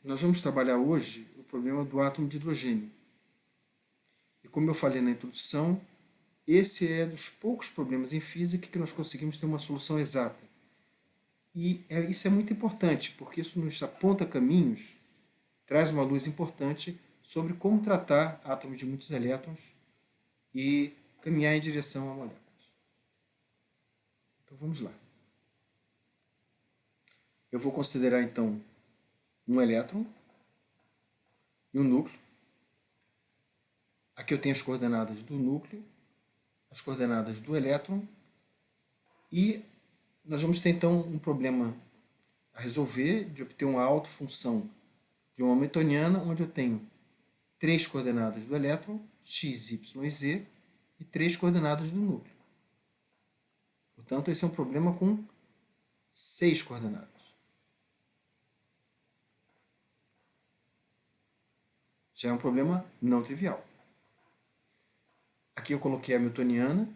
Nós vamos trabalhar hoje o problema do átomo de hidrogênio. E como eu falei na introdução, esse é dos poucos problemas em física que nós conseguimos ter uma solução exata. E isso é muito importante, porque isso nos aponta caminhos, traz uma luz importante sobre como tratar átomos de muitos elétrons e caminhar em direção a moléculas. Então vamos lá. Eu vou considerar então um elétron e um núcleo. Aqui eu tenho as coordenadas do núcleo, as coordenadas do elétron, e nós vamos ter então um problema a resolver de obter uma autofunção de uma hamiltoniana, onde eu tenho 3 coordenadas do elétron, x, y e z, e 3 coordenadas do núcleo. Portanto, esse é um problema com 6 coordenadas. Já é um problema não trivial. Aqui eu coloquei a hamiltoniana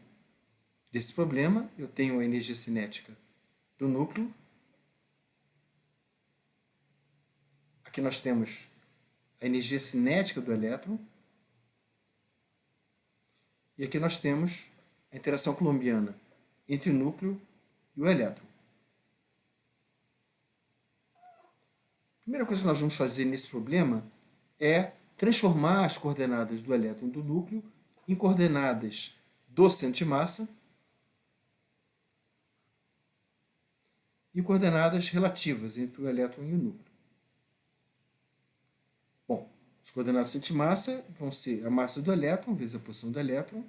desse problema. Eu tenho a energia cinética do núcleo. Aqui nós temos a energia cinética do elétron. E aqui nós temos a interação coulombiana entre o núcleo e o elétron. A primeira coisa que nós vamos fazer nesse problema é transformar as coordenadas do elétron e do núcleo em coordenadas do centro de massa e coordenadas relativas entre o elétron e o núcleo. Bom, as coordenadas do centro de massa vão ser a massa do elétron vezes a posição do elétron,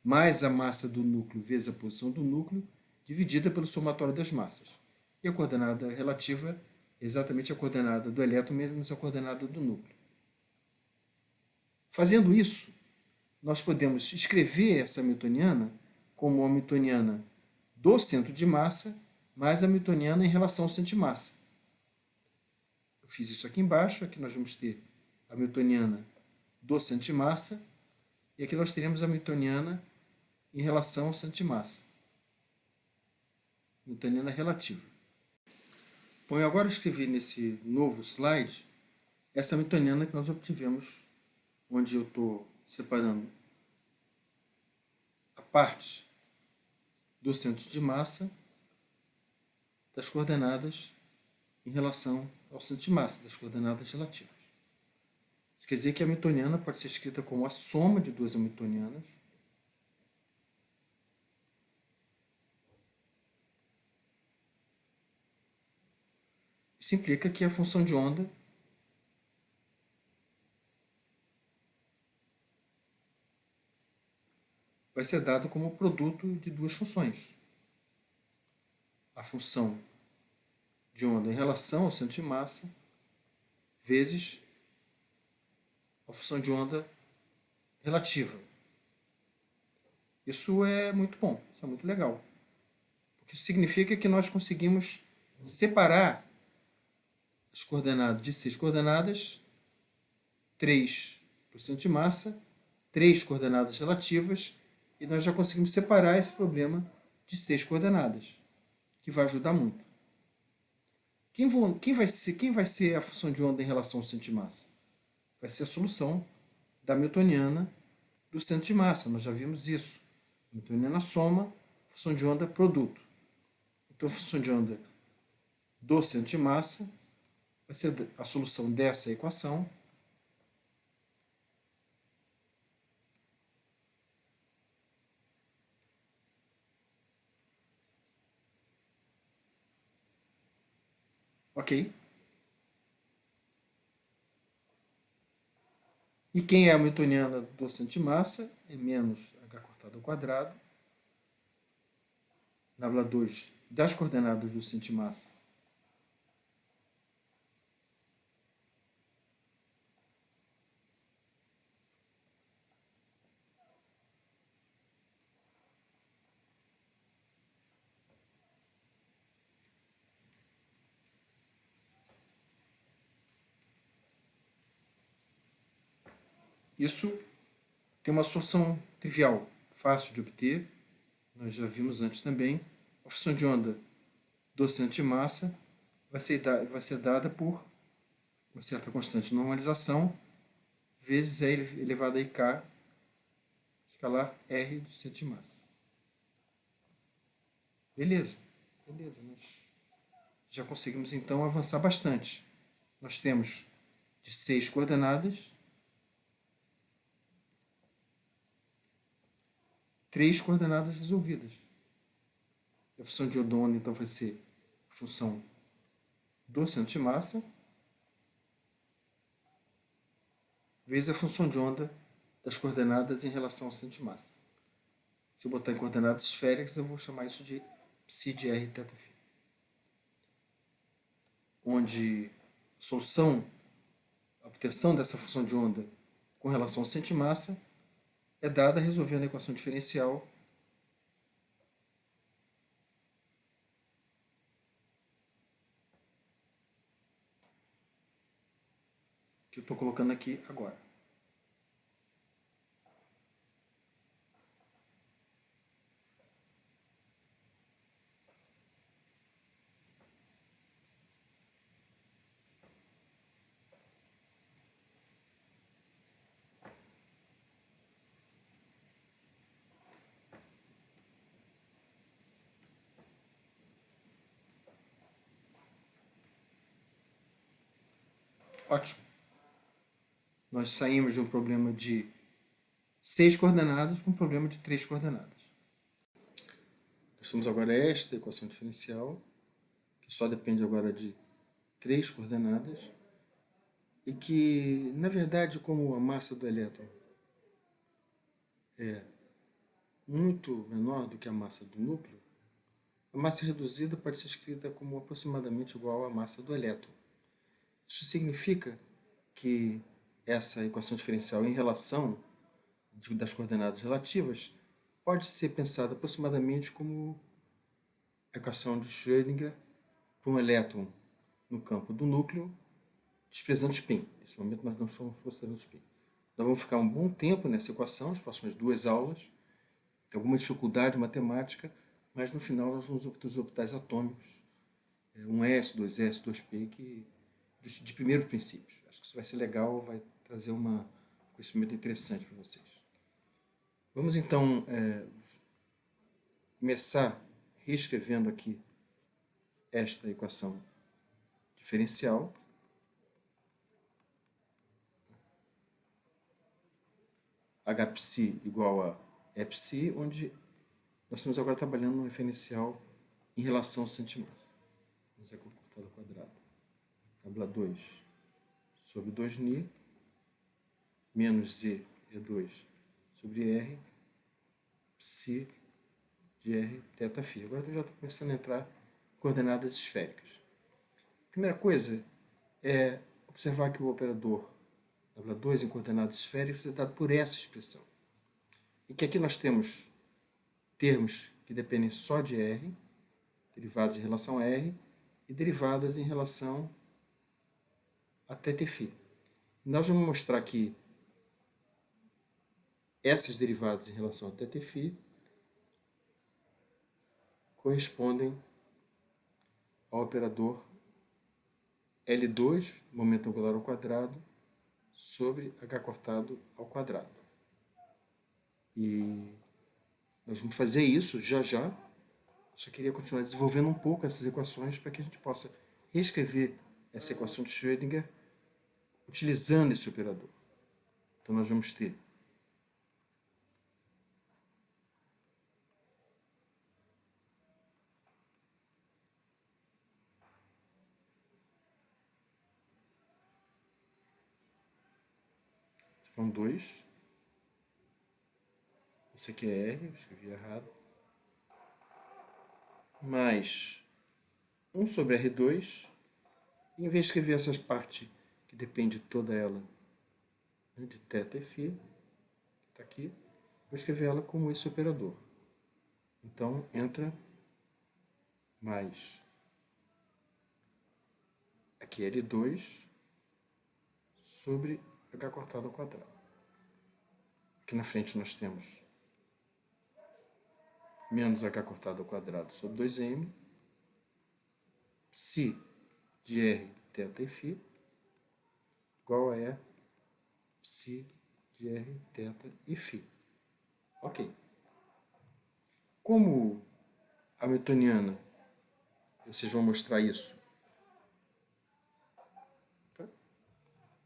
mais a massa do núcleo vezes a posição do núcleo, dividida pelo somatório das massas. E a coordenada relativa é exatamente a coordenada do elétron menos a coordenada do núcleo. Fazendo isso, nós podemos escrever essa hamiltoniana como uma hamiltoniana do centro de massa mais a hamiltoniana em relação ao centro de massa. Eu fiz isso aqui embaixo, aqui nós vamos ter a hamiltoniana do centro de massa, e aqui nós teremos a hamiltoniana em relação ao centro de massa. Hamiltoniana relativa. Bom, eu agora escrevi nesse novo slide essa hamiltoniana que nós obtivemos, onde eu estou separando a parte do centro de massa das coordenadas em relação ao centro de massa, das coordenadas relativas. Isso quer dizer que a hamiltoniana pode ser escrita como a soma de duas hamiltonianas Isso implica que a função de onda vai ser dada como produto de duas funções. A função de onda em relação ao centro de massa vezes a função de onda relativa. Isso é muito bom, isso é muito legal. Porque isso significa que nós conseguimos separar as coordenadas de 6 coordenadas, 3 para o centro de massa, 3 coordenadas relativas, e nós já conseguimos separar esse problema de 6 coordenadas, que vai ajudar muito. Quem vai ser a função de onda em relação ao centro de massa? Vai ser a solução da hamiltoniana do centro de massa. Nós já vimos isso. Hamiltoniana soma, função de onda produto. Então, a função de onda do centro de massa vai ser a solução dessa equação. Ok? E quem é a hamiltoniana do centro de massa? É menos h cortado ao quadrado, nabla 2 das coordenadas do centro de massa Isso tem uma solução trivial, fácil de obter. Nós já vimos antes também. A função de onda do centro de massa vai ser dada por uma certa constante de normalização, vezes E elevado a IK, escalar R do centro de massa. Beleza, nós já conseguimos então avançar bastante. Nós temos de 6 coordenadas, 3 coordenadas resolvidas. A função de Odone então vai ser a função do centro de massa vezes a função de onda das coordenadas em relação ao centro de massa. Se eu botar em coordenadas esféricas, eu vou chamar isso de psi de R θ φ. Onde a solução, a obtenção dessa função de onda com relação ao centro de massa é dada resolvendo a equação diferencial que eu estou colocando aqui agora. Ótimo. Nós saímos de um problema de 6 coordenadas para um problema de 3 coordenadas. Nós temos agora esta equação diferencial, que só depende agora de 3 coordenadas, e que, na verdade, como a massa do elétron é muito menor do que a massa do núcleo, a massa reduzida pode ser escrita como aproximadamente igual à massa do elétron. Isso significa que essa equação diferencial em relação das coordenadas relativas pode ser pensada aproximadamente como a equação de Schrödinger para um elétron no campo do núcleo, desprezando spin. Nesse momento nós não estamos forçando spin. Nós vamos ficar um bom tempo nessa equação, as próximas 2 aulas. Tem alguma dificuldade matemática, mas no final nós vamos obter os orbitais atômicos, 1s, 2s, 2p, de primeiros princípios. Acho que isso vai ser legal, vai trazer um conhecimento interessante para vocês. Vamos então começar reescrevendo aqui esta equação diferencial. Hψ igual a Epsi, onde nós estamos agora trabalhando no referencial em relação ao centro de massa. Vamos aqui cortado ao quadrado. Tabela 2 sobre 2ni menos z E2 sobre R psi de R θ φ. Agora eu já estou começando a entrar em coordenadas esféricas. Primeira coisa é observar que o operador tabela 2 em coordenadas esféricas é dado por essa expressão. E que aqui nós temos termos que dependem só de R, derivadas em relação a R, e derivadas em relação a θ φ. Nós vamos mostrar que essas derivadas em relação a θ φ correspondem ao operador L2, momento angular ao quadrado, sobre H cortado ao quadrado. E nós vamos fazer isso já já. Eu só queria continuar desenvolvendo um pouco essas equações para que a gente possa reescrever essa equação de Schrödinger utilizando esse operador. Então nós vamos ter são 2. Esse aqui é R, eu escrevi errado. Mais 1 sobre R2. E em vez de escrever essa parte que depende toda ela de θ e φ, que está aqui, vou escrever ela como esse operador. Então entra mais aqui L2 sobre H cortado ao quadrado. Aqui na frente nós temos menos H cortado ao quadrado sobre 2m, psi de R, θ e φ, igual a E psi de R, θ e φ. Ok. Como hamiltoniana, vocês vão mostrar isso.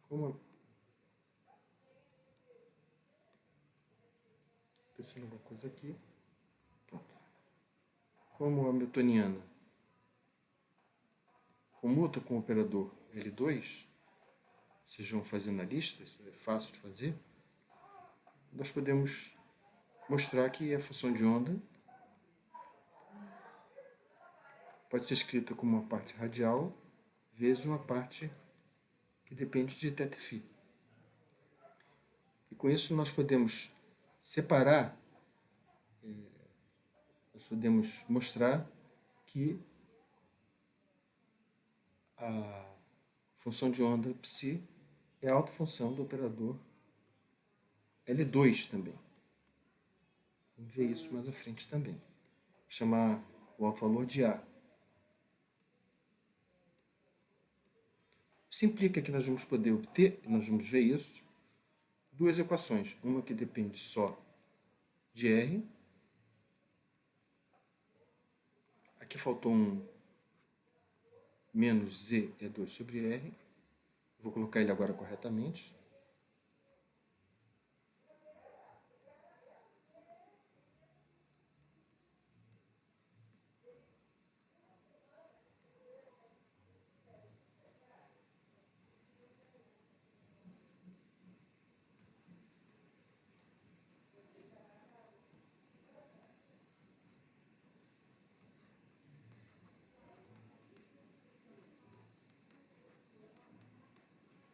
Como pensando alguma coisa aqui. Pronto. Como hamiltoniana comuta com o operador L2, vocês vão fazer na lista, isso é fácil de fazer, nós podemos mostrar que a função de onda pode ser escrita como uma parte radial vezes uma parte que depende de θ e φ. E com isso nós podemos separar, nós podemos mostrar que a função de onda psi é a autofunção do operador L2 também. Vamos ver isso mais à frente também. Vou chamar o autovalor de A. Isso implica que nós vamos poder obter, nós vamos ver isso, duas equações. Uma que depende só de R. Aqui faltou um menos Z é 2 sobre R. Vou colocar ele agora corretamente.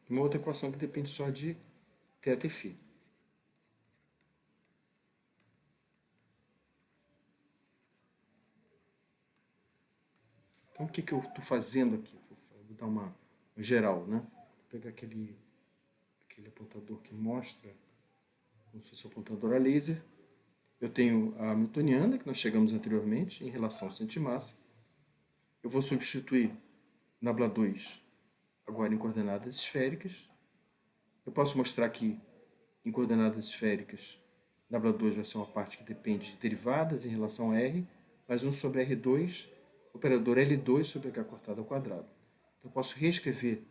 Uma outra equação que depende só de θ e φ. Então, o que eu estou fazendo aqui? Vou dar uma geral, né? Vou pegar aquele apontador que mostra, como se fosse um apontador a laser. Eu tenho a hamiltoniana, que nós chegamos anteriormente, em relação ao centro de massa. Eu vou substituir nabla2 agora em coordenadas esféricas. Eu posso mostrar que em coordenadas esféricas, nabla2 vai ser uma parte que depende de derivadas em relação a R, mais 1 sobre R2, operador L2 sobre H cortado ao quadrado. Então eu posso reescrever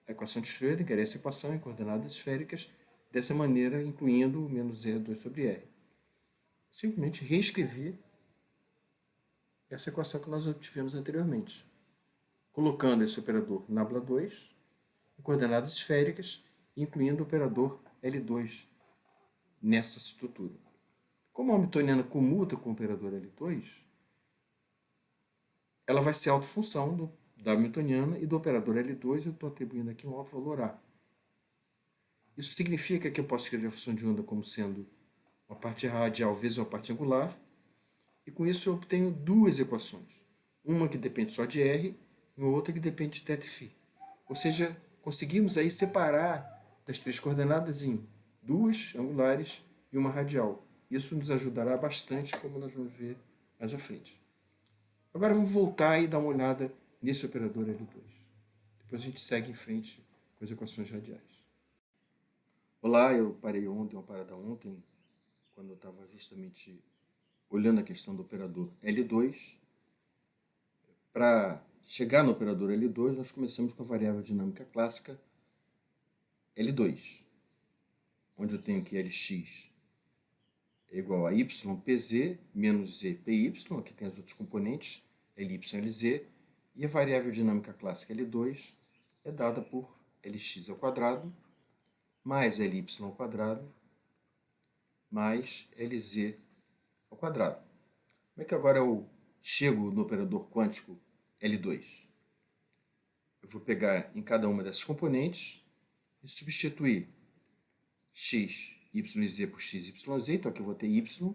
a equação de Schrödinger, essa equação em coordenadas esféricas, dessa maneira, incluindo o menos Z2 sobre R. Simplesmente reescrever essa equação que nós obtivemos anteriormente, colocando esse operador nabla2 em coordenadas esféricas, incluindo o operador L2 nessa estrutura. Como a hamiltoniana comuta com o operador L2, ela vai ser autofunção da hamiltoniana e do operador L2, eu estou atribuindo aqui um autovalor A. Isso significa que eu posso escrever a função de onda como sendo uma parte radial vezes uma parte angular, e com isso eu obtenho duas equações. Uma que depende só de R e outra que depende de θ e φ. Ou seja, conseguimos aí separar das três coordenadas em duas angulares e uma radial. Isso nos ajudará bastante, como nós vamos ver mais à frente. Agora vamos voltar e dar uma olhada nesse operador L2. Depois a gente segue em frente com as equações radiais. Olá, eu parei ontem, uma parada ontem, quando eu estava justamente olhando a questão do operador L2. Para chegar no operador L2, nós começamos com a variável dinâmica clássica L2, onde eu tenho que Lx é igual a ypz menos zpy, aqui tem os outros componentes, Ly, Lz, e a variável dinâmica clássica L2 é dada por Lx ao quadrado mais Ly ao quadrado mais Lz ao quadrado. Como é que agora eu chego no operador quântico L2? Eu vou pegar em cada uma dessas componentes e substituir x, y, z por x, y, z. Então aqui eu vou ter y.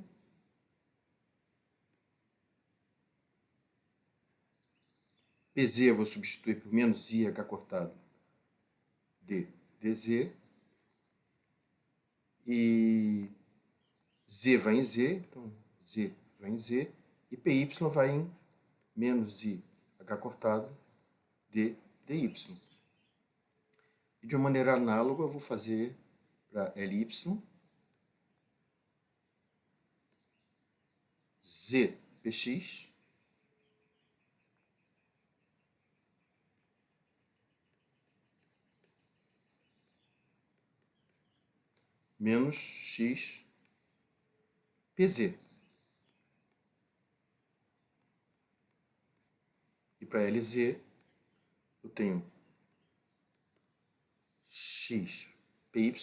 Pz eu vou substituir por menos i, h cortado, d, dz. E z vai em z, então z vai em z. E py vai em menos i, h cortado, d, dy. E de uma maneira análoga, eu vou fazer para Ly, Z, px, menos x, pz. E para Lz, eu tenho x, py,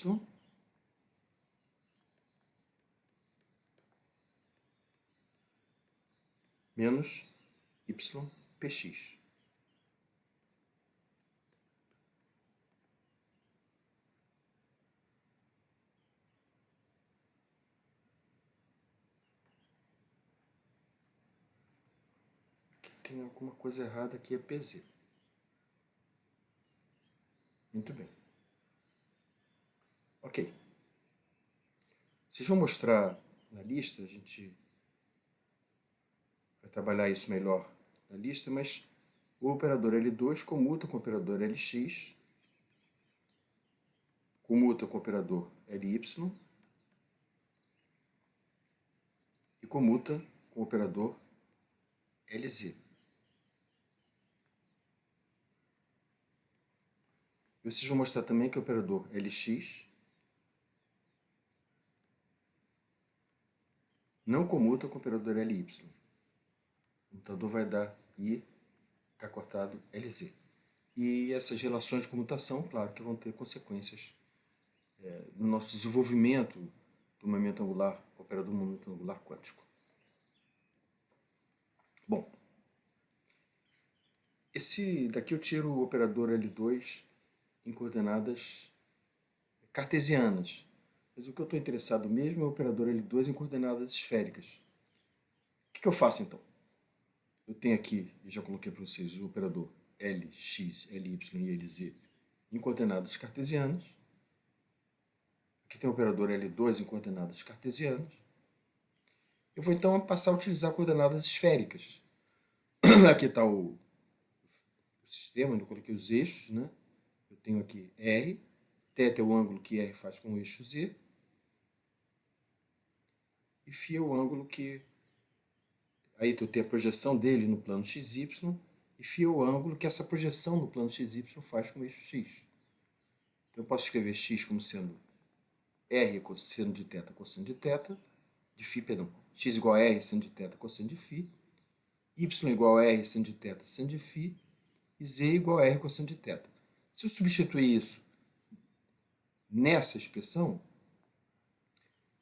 menos y, px. Aqui tem alguma coisa errada, aqui é pz. Muito bem. Ok. Vocês vão mostrar na lista, a gente vai trabalhar isso melhor na lista, mas o operador L2 comuta com o operador Lx, comuta com o operador Ly e comuta com o operador Lz. E vocês vão mostrar também que o operador Lx não comuta com o operador Ly. O computador vai dar I, K cortado, Lz. E essas relações de comutação, claro que vão ter consequências no nosso desenvolvimento do momento angular, operador do momento angular quântico. Bom, esse daqui eu tiro o operador L2 em coordenadas cartesianas. Mas o que eu estou interessado mesmo é o operador L2 em coordenadas esféricas. O que eu faço então? Eu tenho aqui, e já coloquei para vocês, o operador Lx, Ly e Lz em coordenadas cartesianas. Aqui tem o operador L2 em coordenadas cartesianas. Eu vou então passar a utilizar coordenadas esféricas. Aqui está o sistema, eu coloquei os eixos, né? Eu tenho aqui R, θ é o ângulo que R faz com o eixo Z, e φ é o ângulo que... Aí eu tenho a projeção dele no plano XY, e φ é o ângulo que essa projeção no plano XY faz com o eixo X. Então eu posso escrever X como sendo R cosseno de θ, cosseno de θ, de φ, perdão, X igual a R seno de θ, cosseno de φ, Y igual a R seno de θ, seno de φ, e Z igual a R cosseno de θ. Se eu substituir isso nessa expressão,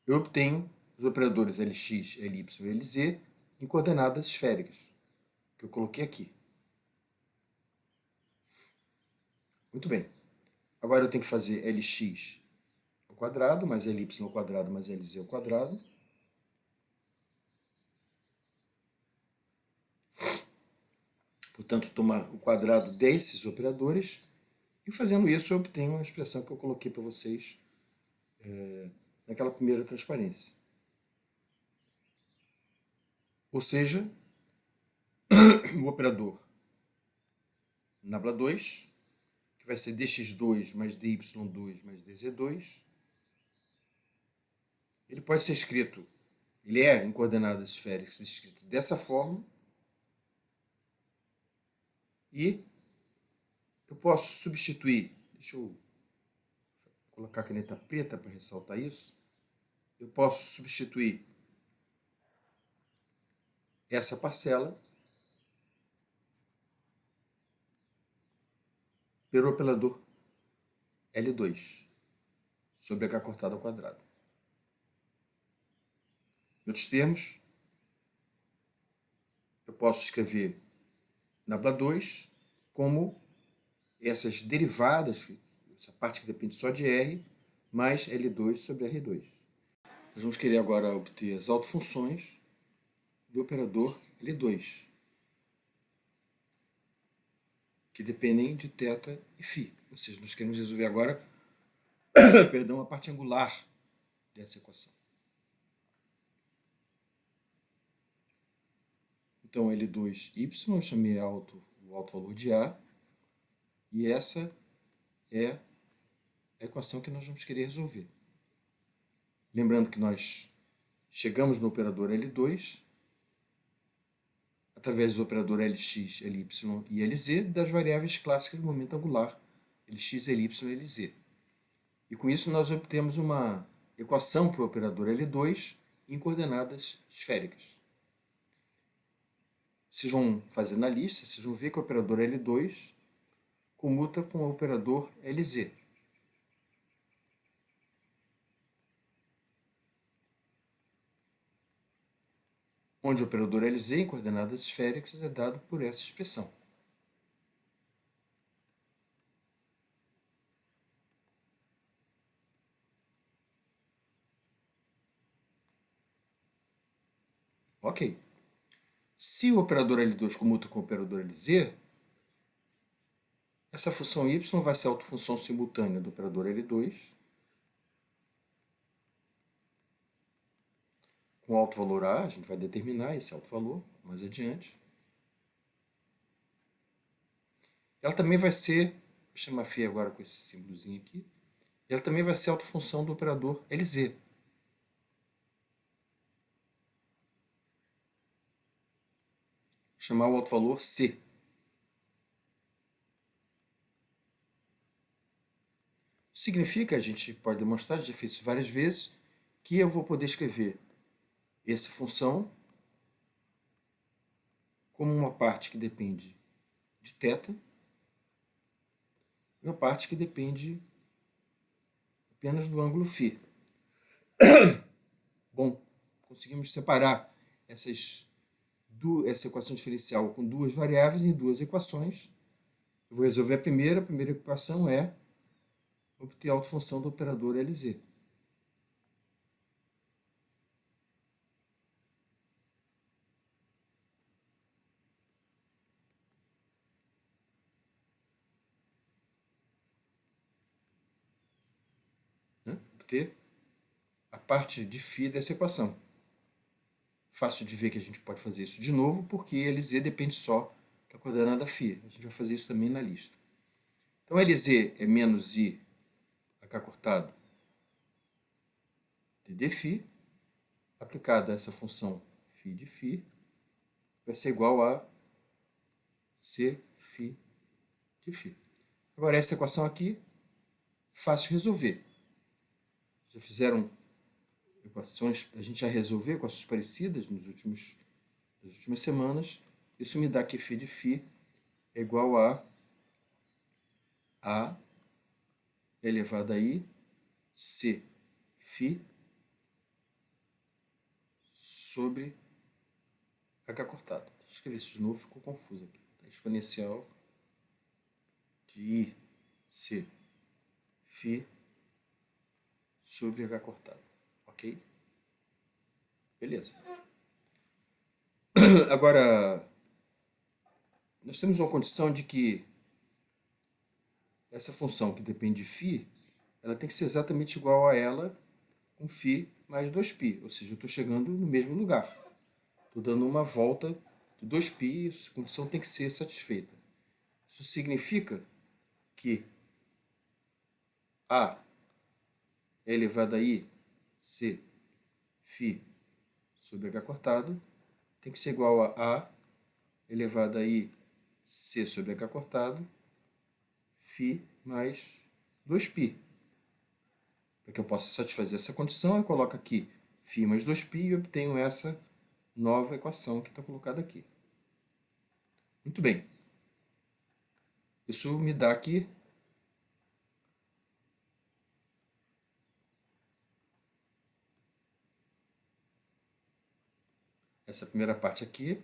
eu obtenho os operadores Lx, Ly e Lz em coordenadas esféricas, que eu coloquei aqui. Muito bem. Agora eu tenho que fazer Lx ao quadrado, mais Ly ao quadrado, mais Lz ao quadrado. Portanto, tomar o quadrado desses operadores, e fazendo isso eu obtenho a expressão que eu coloquei para vocês naquela primeira transparência. Ou seja, o operador nabla2, que vai ser dx2 mais dy2 mais dz2, ele pode ser escrito, ele é em coordenadas esféricas escrito dessa forma, e eu posso substituir, deixa eu colocar a caneta preta para ressaltar isso, eu posso substituir essa parcela pelo operador L2 sobre H cortado ao quadrado. Em outros termos, eu posso escrever nabla2 como essas derivadas, essa parte que depende só de R, mais L2 sobre R2. Nós vamos querer agora obter as autofunções do operador L2, que dependem de θ e φ. Ou seja, nós queremos resolver agora perdão, a parte angular dessa equação. Então, L2y, eu chamei o alto valor de A, e essa é a equação que nós vamos querer resolver. Lembrando que nós chegamos no operador L2 através do operador Lx, Ly e Lz das variáveis clássicas do momento angular Lx, Ly e Lz. E com isso nós obtemos uma equação para o operador L2 em coordenadas esféricas. Vocês vão fazer na lista, vocês vão ver que o operador L2 comuta com o operador Lz. Onde o operador Lz em coordenadas esféricas é dado por essa expressão. Ok. Se o operador L2 comuta com o operador Lz, essa função y vai ser a autofunção simultânea do operador L2 com alto valor A, a gente vai determinar esse alto valor mais adiante. Ela também vai ser, vou chamar φ agora com esse símbolozinho aqui, ela também vai ser a autofunção do operador Lz. Vou chamar o alto valor C. Significa, a gente pode demonstrar, já fiz isso várias vezes, que eu vou poder escrever essa função como uma parte que depende de θ e uma parte que depende apenas do ângulo φ. Bom, conseguimos separar essa equação diferencial com duas variáveis em duas equações. Eu vou resolver a primeira equação é obter a autofunção do operador Lz. Obter a parte de φ dessa equação. Fácil de ver que a gente pode fazer isso de novo, porque Lz depende só da coordenada φ. A gente vai fazer isso também na lista. Então, Lz é menos I h cortado de dφ, aplicado a essa função φ de φ, vai ser igual a C φ de φ. Agora, essa equação aqui, fácil de resolver. Já fizeram equações, a gente já resolveu equações parecidas nas últimas semanas. Isso me dá que φ de φ é igual a elevado a I C φ sobre h cortado. Deixa eu escrever isso de novo, ficou confuso aqui. A exponencial de I C φ sobre h cortado. Ok? Beleza. Agora, nós temos uma condição de que essa função que depende de φ, ela tem que ser exatamente igual a ela com φ mais 2π, ou seja, eu estou chegando no mesmo lugar. Estou dando uma volta de 2π e essa condição tem que ser satisfeita. Isso significa que A elevado a I C φ sobre h cortado tem que ser igual a elevado a I C sobre h cortado φ mais 2π. Para que eu possa satisfazer essa condição, eu coloco aqui φ mais 2π e obtenho essa nova equação que está colocada aqui. Muito bem. Isso me dá aqui essa primeira parte aqui,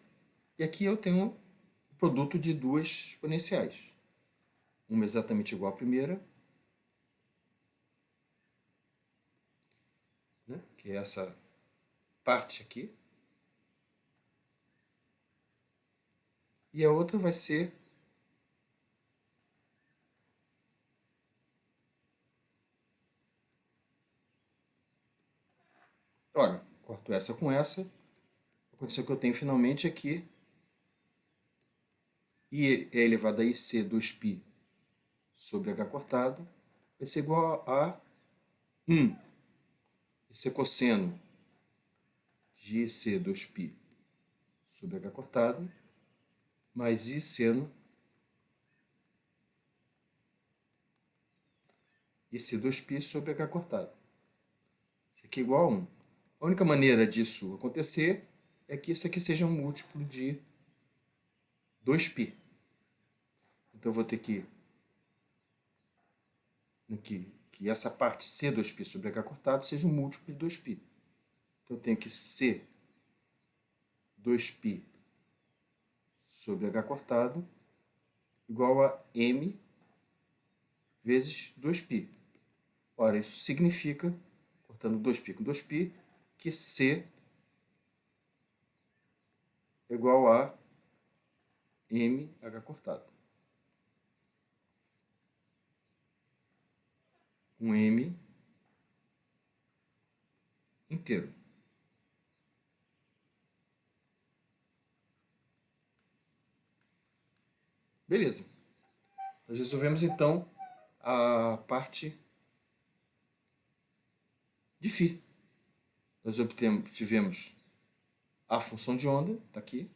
e aqui eu tenho o produto de duas exponenciais. Uma exatamente igual à primeira, né, que é essa parte aqui, e a outra vai ser olha, corto essa com essa, a condição que eu tenho finalmente é que I é elevado a IC 2π sobre h cortado vai ser igual a 1. Esse é cosseno de IC 2π sobre h cortado, mais I seno IC 2π sobre h cortado. Isso aqui é igual a 1. A única maneira disso acontecer é que isso aqui seja um múltiplo de 2π. Então eu vou ter que essa parte C2π sobre h cortado seja um múltiplo de 2π. Então eu tenho que C 2π sobre h cortado igual a m vezes 2π. Ora, isso significa, cortando 2π com 2π, que C é igual a mh cortado. Um m inteiro. Beleza. Nós resolvemos então a parte de φ. Nós tivemos a função de onda, está aqui.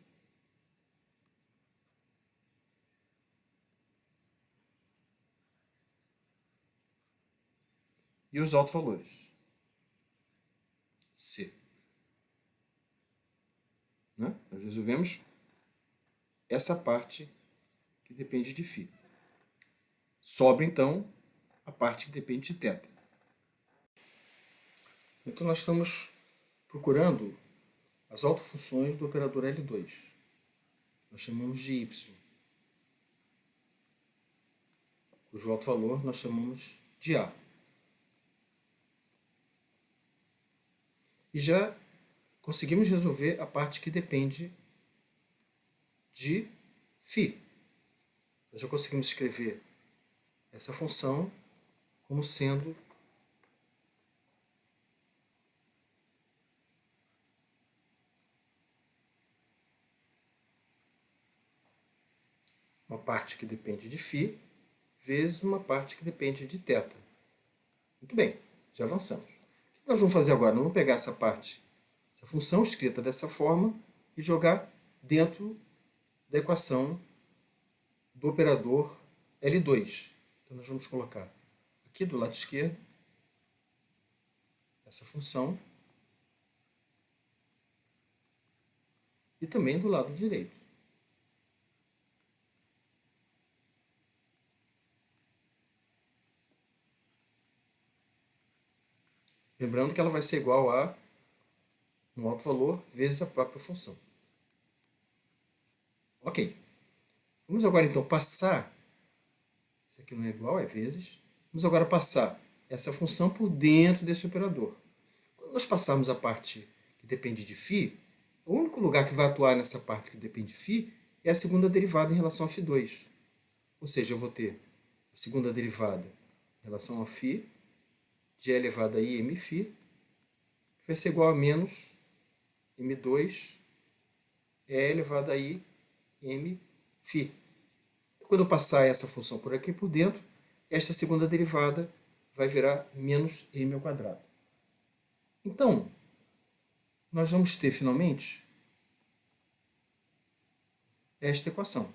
E os autovalores. C. Né? Nós resolvemos essa parte que depende de φ. Sobra, então, a parte que depende de θ. Então, nós estamos procurando as autofunções do operador L2. Nós chamamos de y, cujo autovalor nós chamamos de A. E já conseguimos resolver a parte que depende de φ. Nós já conseguimos escrever essa função como sendo uma parte que depende de φ vezes uma parte que depende de θ. Muito bem, já avançamos. O que nós vamos fazer agora? Nós vamos pegar essa parte, essa função escrita dessa forma e jogar dentro da equação do operador L2. Então nós vamos colocar aqui do lado esquerdo essa função e também do lado direito. Lembrando que ela vai ser igual a um autovalor vezes a própria função. Ok. Vamos agora então passar, isso aqui não é igual, é vezes. Vamos agora passar essa função por dentro desse operador. Quando nós passarmos a parte que depende de φ, o único lugar que vai atuar nessa parte que depende de φ é a segunda derivada em relação a φ2. Ou seja, eu vou ter a segunda derivada em relação a φ de E elevado a I mφ, que vai ser igual a menos m2 E elevado a I mφ. Quando eu passar essa função por aqui por dentro, esta segunda derivada vai virar menos m ao quadrado. Então, nós vamos ter finalmente esta equação.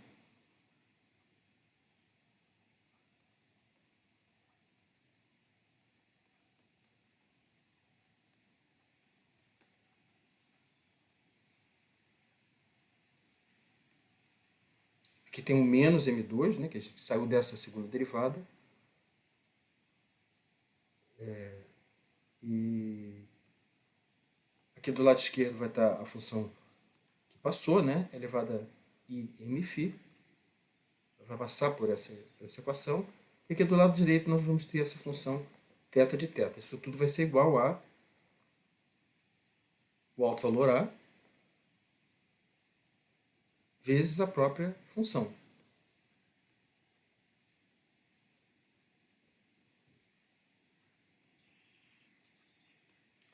Aqui tem um menos m2, né, que a gente saiu dessa segunda derivada. E aqui do lado esquerdo vai estar a função que passou, né, elevada a I mφ. Vai passar por essa equação. E aqui do lado direito nós vamos ter essa função θ de θ. Isso tudo vai ser igual a o autovalor A vezes a própria função.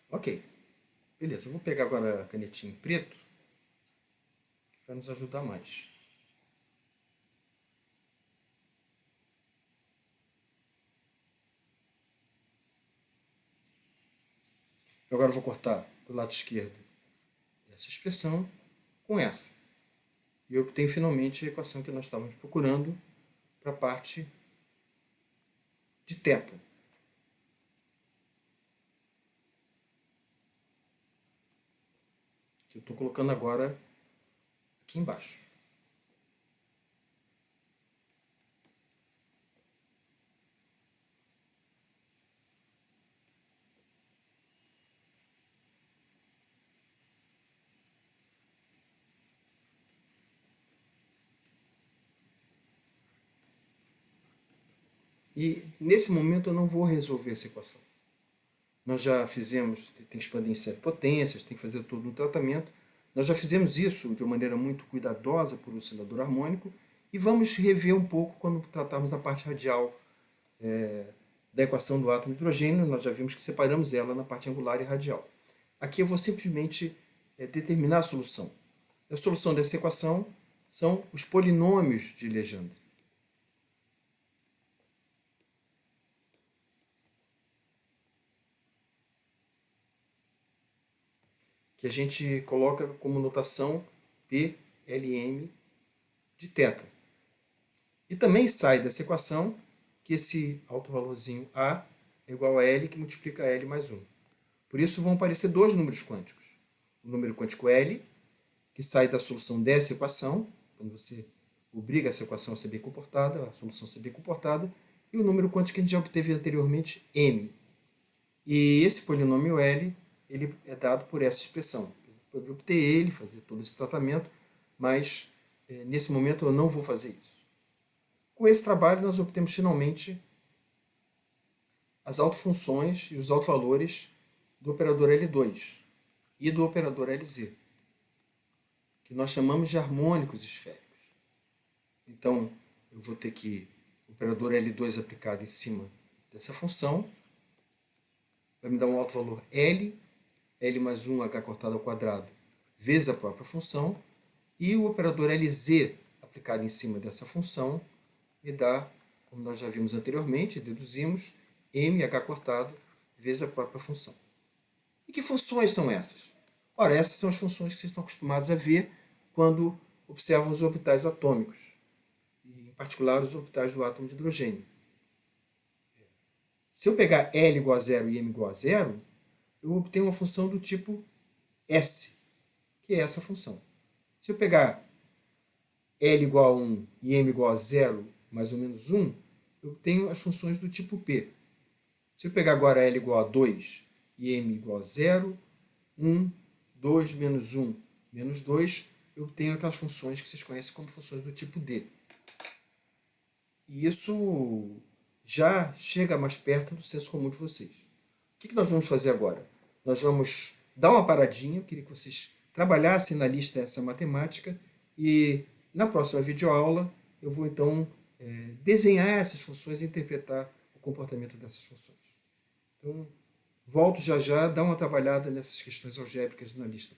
Ok. Beleza, eu vou pegar agora a canetinha em preto, que vai nos ajudar mais. agora eu vou cortar do lado esquerdo essa expressão com essa. E eu obtenho finalmente a equação que nós estávamos procurando para a parte de θ. Que eu estou colocando agora aqui embaixo. E nesse momento eu não vou resolver essa equação. Nós já fizemos, tem que expandir em 7 potências, tem que fazer todo um tratamento. Nós já fizemos isso de uma maneira muito cuidadosa por oscilador harmônico e vamos rever um pouco quando tratarmos da parte radial da equação do átomo de hidrogênio. Nós já vimos que separamos ela na parte angular e radial. Aqui eu vou simplesmente determinar a solução. A solução dessa equação são os polinômios de Legendre. Que a gente coloca como notação PLM de θ. E também sai dessa equação que esse alto valorzinho A é igual a L, que multiplica L mais 1. Por isso vão aparecer dois números quânticos. O número quântico L, que sai da solução dessa equação, quando você obriga essa equação a ser bem comportada, a solução a ser bem comportada, e o número quântico que a gente já obteve anteriormente, M. E esse polinômio L ele é dado por essa expressão. Você pode obter ele, fazer todo esse tratamento, mas nesse momento eu não vou fazer isso. Com esse trabalho nós obtemos finalmente as autofunções e os autovalores do operador L2 e do operador LZ, que nós chamamos de harmônicos esféricos. Então eu vou ter que o operador L2 aplicado em cima dessa função vai me dar um autovalor L, L mais 1 H cortado ao quadrado, vezes a própria função, e o operador LZ aplicado em cima dessa função me dá, como nós já vimos anteriormente, deduzimos, mh cortado vezes a própria função. E que funções são essas? Ora, essas são as funções que vocês estão acostumados a ver quando observam os orbitais atômicos, e em particular os orbitais do átomo de hidrogênio. Se eu pegar L igual a 0 e m igual a 0, eu obtenho uma função do tipo S, que é essa função. Se eu pegar L igual a 1 e m igual a 0, mais ou menos 1, eu obtenho as funções do tipo P. Se eu pegar agora L igual a 2 e m igual a 0, 1, 2, menos 1, menos 2, eu obtenho aquelas funções que vocês conhecem como funções do tipo D. E isso já chega mais perto do senso comum de vocês. O que nós vamos fazer agora? Nós vamos dar uma paradinha, eu queria que vocês trabalhassem na lista essa matemática e na próxima videoaula eu vou então desenhar essas funções e interpretar o comportamento dessas funções. Então, volto já já, dá uma trabalhada nessas questões algébricas na lista.